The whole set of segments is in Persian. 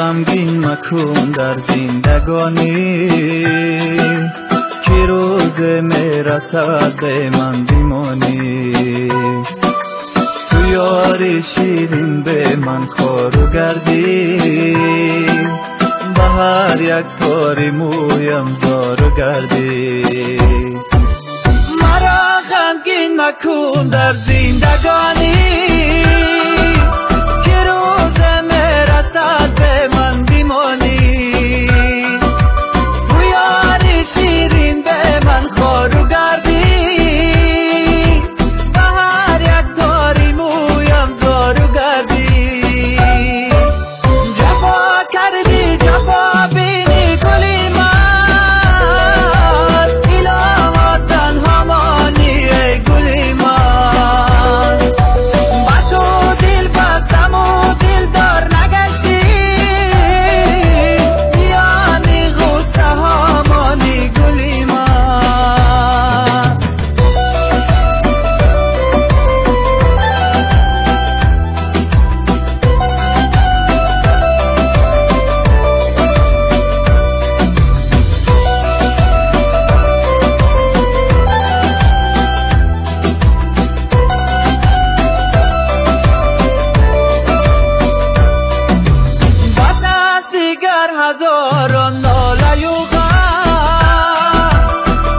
غمگین مکن در زندگانی، که روز میرسد به من بیمانی. تو یاری شیرین به من خارو گردی، به هر یک تاری مویم زارو گردی. مرا غمگین مکن در زندگانی، که روز میرسد به من بیمانی. تو یاری شیرین به من خارو گردی، به هر یک تاری مویم زارو گردی. جفا کردی جفا بینی گلی من، الها تنها مانی ای گلی من. با تو دل بستم و دل دار نگشتی، یعنی غصه ها مانی گلی من. بس است دیگر هزاران ناله و غم،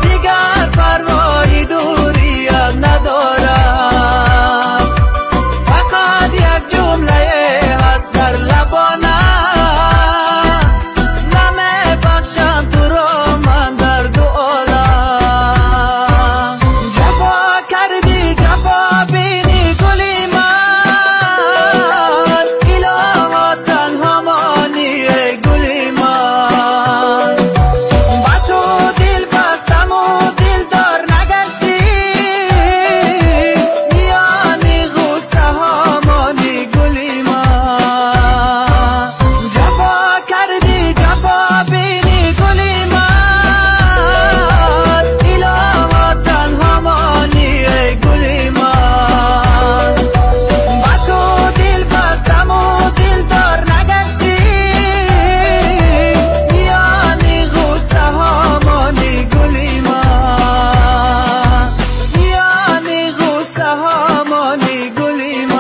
دیگر پروای دوریت ندارم. فقط یک جمله هست در لبانم، نمیبخشم تو را من در دو عالم. جفا کردی جفا بینی گلی من، الها تنها مانی ای گلی من. با تو دل بستم و دل دار نگشتی، یعنی غصه ها مانی گلی من. جفا کردی جفا بینی گلی من، الها تنها مانی ای گلی من. با تو دل بستم و دل دار نگشتی، یعنی غصه ها مانی گلی من. یعنی غصه ها مانی گلی من.